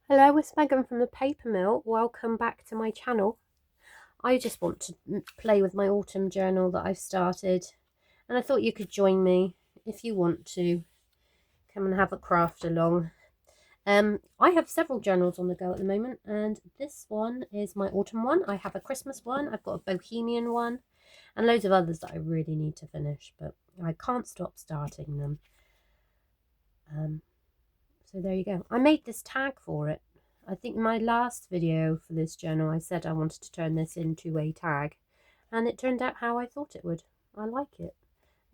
Hello, it's Megan from the Paper Mill. Welcome back to my channel. I just want to play with my autumn journal that I've started, and I thought you could join me if you want to come and have a craft along. I have several journals on the go at the moment, and this one is my autumn one. I have a Christmas one, I've got a bohemian one, and loads of others that I really need to finish, but I can't stop starting them. So there you go. I made this tag for it. I think in my last video for this journal I said I wanted to turn this into a tag, and it turned out how I thought it would. I like it.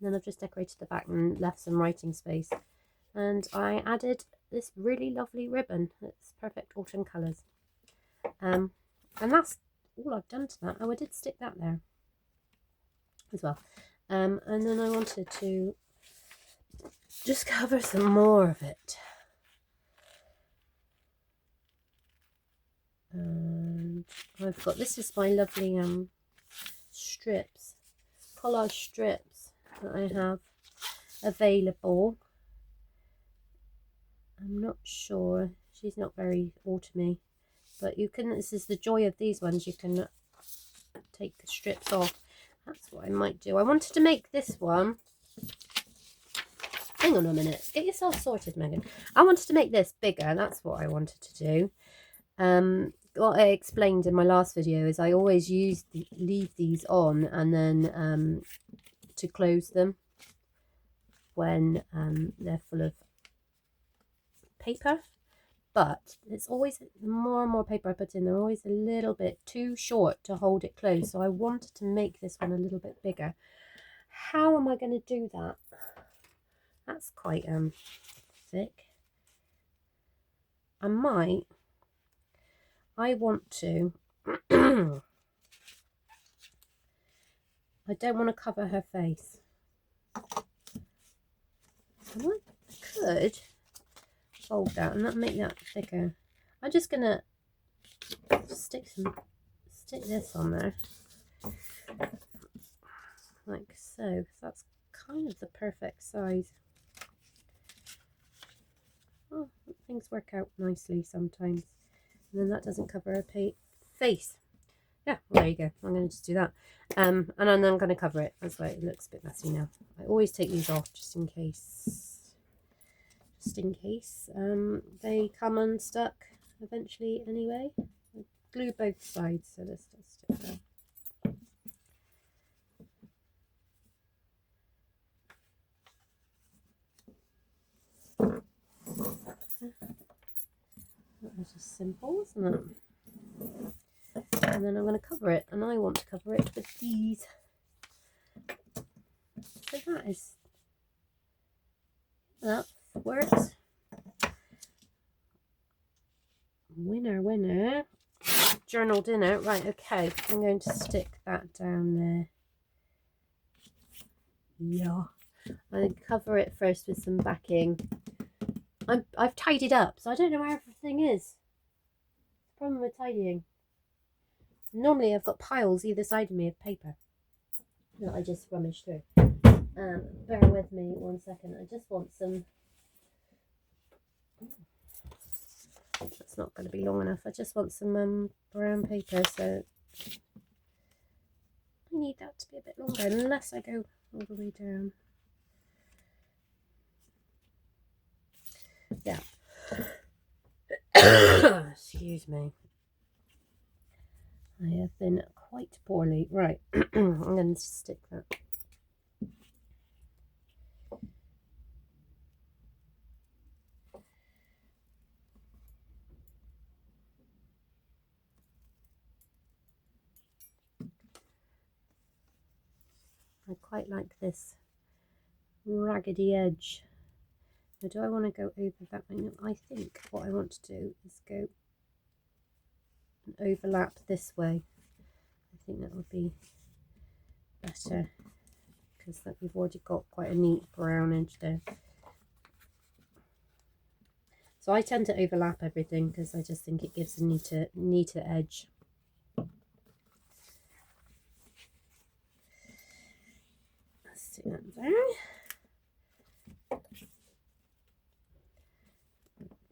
And then I've just decorated the back and left some writing space, and I added this really lovely ribbon. It's perfect autumn colours. And that's all I've done to that. Oh, I did stick that there as well. And then I wanted to just cover some more of it. And I've got, this is my lovely strips, collage strips that I have available. I'm not sure, she's not very autumny, but you can, this is the joy of these ones, you can take the strips off. That's what I might do. I wanted to make this one, hang on a minute, get yourself sorted, Megan. I wanted to make this bigger, that's what I wanted to do. What I explained in my last video is I always leave these on and then to close them when they're full of paper, but it's always, more and more paper I put in, they're always a little bit too short to hold it closed, so I wanted to make this one a little bit bigger. How am I going to do that? That's quite thick. I want to I don't want to cover her face. I could fold that and make that thicker. I'm just gonna stick this on there like so. That's kind of the perfect size. Oh, things work out nicely sometimes, and then that doesn't cover her face. Yeah, there you go. I'm going to just do that, and then I'm going to cover it. That's why it looks a bit messy now. I always take these off just in case they come unstuck eventually anyway. I glue both sides, so this does stick there. That was just simple, isn't it? And then I'm going to cover it, and I want to cover it with these. So that works. Winner. Journal dinner. Right, okay. I'm going to stick that down there. Yeah. I cover it first with some backing. I've tidied up, so I don't know where everything is. Problem with tidying. Normally I've got piles either side of me of paper that I just rummage through. Bear with me 1 second. I just want some. That's not going to be long enough. I just want some brown paper, so I need that to be a bit longer, unless I go all the way down. Yeah. Excuse me. I have been quite poorly. Right. I'm going to stick that. I quite like this raggedy edge. Now, do I want to go over that? I think what I want to do is go and overlap this way. I think that would be better because we've already got quite a neat brown edge there. So I tend to overlap everything because I just think it gives a neater edge. Let's do that there.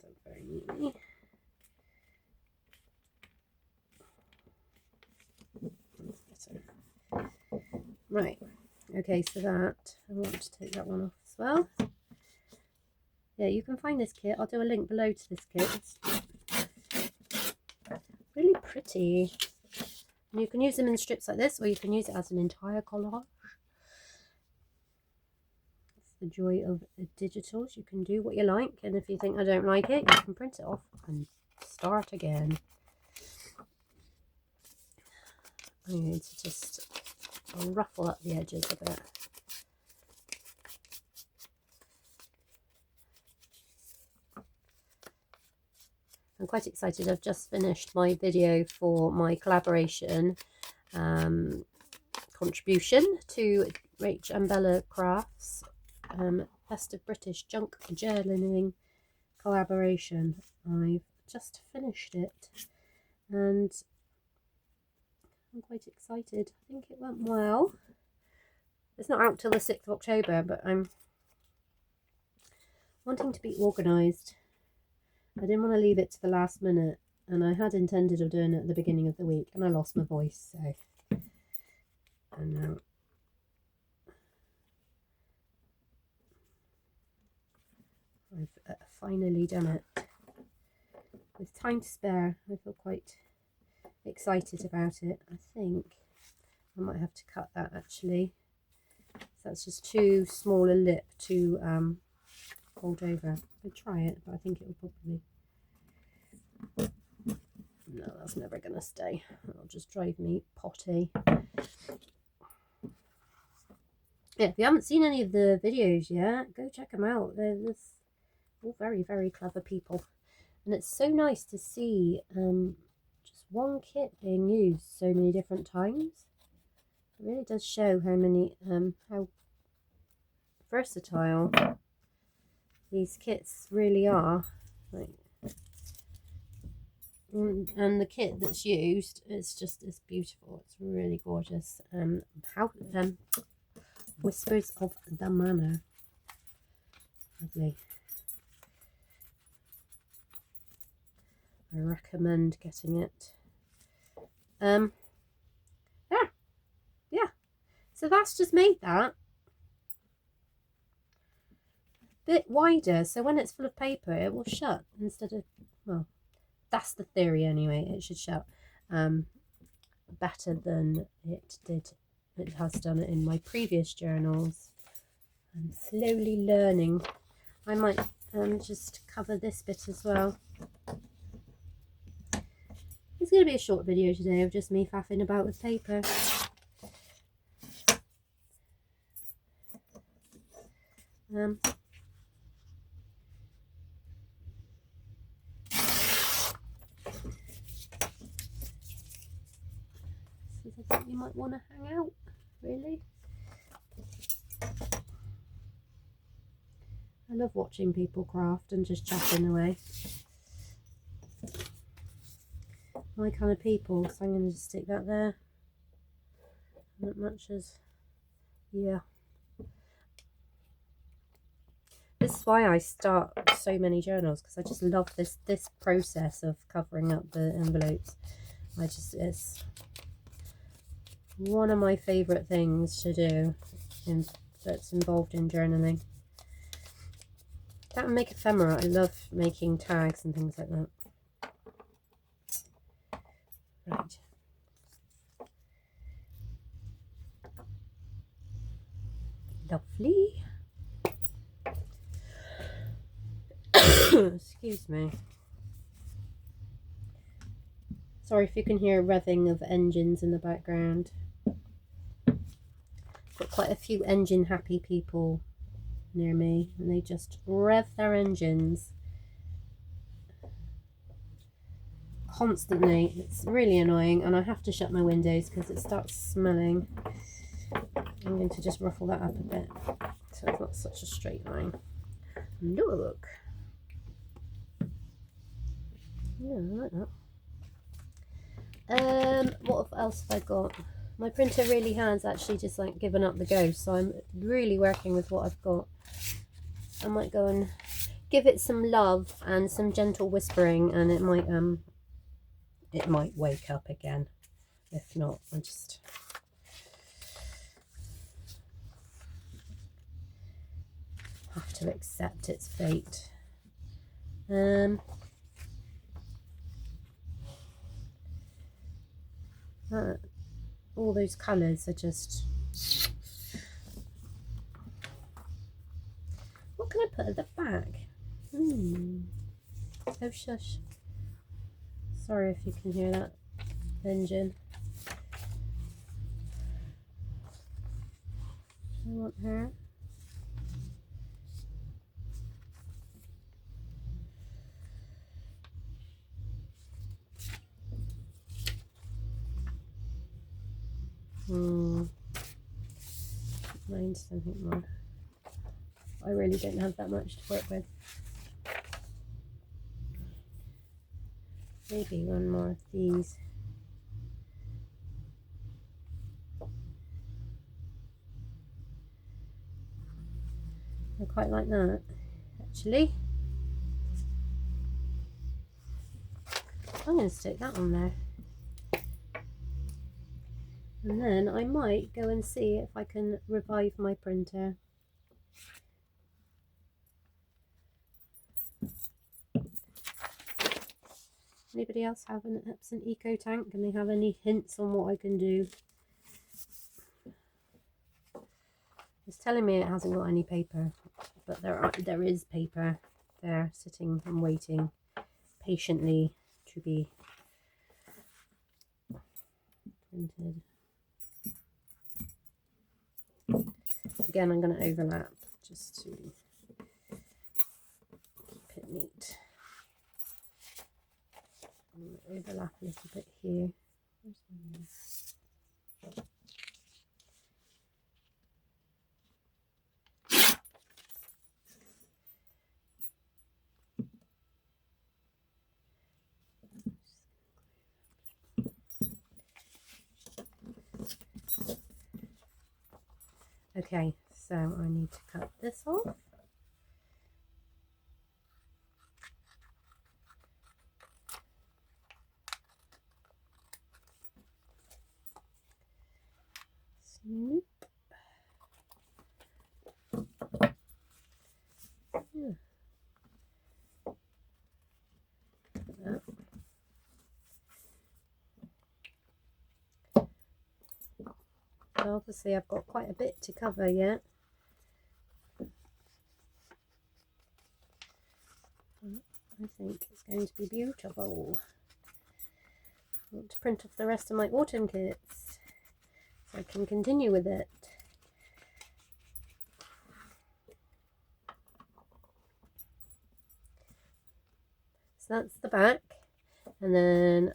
Done very neatly. Right, okay, so that, I want to take that one off as well. Yeah, you can find this kit. I'll do a link below to this kit. It's really pretty. And you can use them in strips like this, or you can use it as an entire collage. It's the joy of digitals. You can do what you like, and if you think I don't like it, you can print it off and start again. I'm going to just ruffle up the edges a bit. I'm quite excited. I've just finished my video for my collaboration contribution to Rach and Bella Crafts Best of British Junk Journaling collaboration. I've just finished it and I'm quite excited. I think it went well. It's not out till the 6th of October, but I'm wanting to be organised. I didn't want to leave it to the last minute, and I had intended of doing it at the beginning of the week, and I lost my voice, so... And now... I've finally done it. With time to spare, I feel quite excited about it. I think I might have to cut that, actually. So that's just too small a lip to fold over. I'll try it, but I think it will probably... No, that's never going to stay. It'll just drive me potty. Yeah, if you haven't seen any of the videos yet, go check them out. They're all very, very clever people. And it's so nice to see just one kit being used so many different times. It really does show how versatile these kits really are. Like, and the kit that's used is beautiful. It's really gorgeous. Whispers of the Manor. Lovely. I recommend getting it. Yeah. So that's just made that bit wider, so when it's full of paper it will shut instead of, well, that's the theory anyway, it should shut better than it has done in my previous journals. I'm slowly learning. I might just cover this bit as well. It's going to be a short video today of just me faffing about with paper. I think you might want to hang out, really. I love watching people craft and just chatting away. My kind of people, so I'm going to just stick that there. Not much as, yeah. This is why I start so many journals, because I just love this process of covering up the envelopes. It's one of my favourite things to do that's involved in journaling. That and make ephemera. I love making tags and things like that. Right. Lovely. Excuse me. Sorry if you can hear revving of engines in the background. Got quite a few engine happy people near me and they just rev their engines constantly. It's really annoying and I have to shut my windows because it starts smelling. I'm going to just ruffle that up a bit so it's not such a straight line. Look. Yeah, I like that. What else have I got? My printer really has actually just like given up the ghost, so I'm really working with what I've got. I might go and give it some love and some gentle whispering, and it might wake up again. If not, I just have to accept its fate. All those colours are just... What can I put at the back? Oh shush. Sorry if you can hear that engine. I want her. Mind something more. I really don't have that much to work with. Maybe one more of these. I quite like that, actually. I'm going to stick that on there. And then I might go and see if I can revive my printer. Anybody else have an Epson Eco Tank? Can they have any hints on what I can do? It's telling me it hasn't got any paper, but there is paper there sitting and waiting patiently to be printed. Again, I'm going to overlap just to keep it neat. Overlap a little bit here. Okay, so I need to cut this off. Snoop. Yeah. So obviously I've got quite a bit to cover yet. I think it's going to be beautiful. I want to print off the rest of my autumn kits so I can continue with it. So that's the back, and then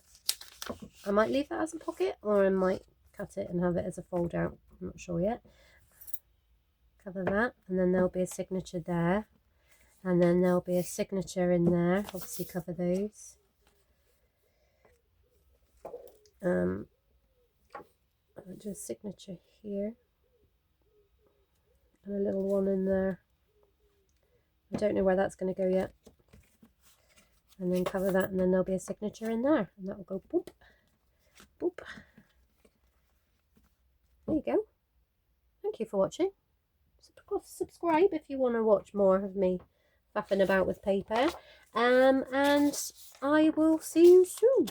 I might leave that as a pocket, or I might cut it and have it as a fold out. I'm not sure yet. Cover that, and then there'll be a signature there, and then there'll be a signature in there. Obviously cover those. Just signature here, and a little one in there. I don't know where that's going to go yet. And then cover that, and then there'll be a signature in there, and that will go boop, boop. There you go. Thank you for watching. Subscribe if you want to watch more of me faffing about with paper. And I will see you soon.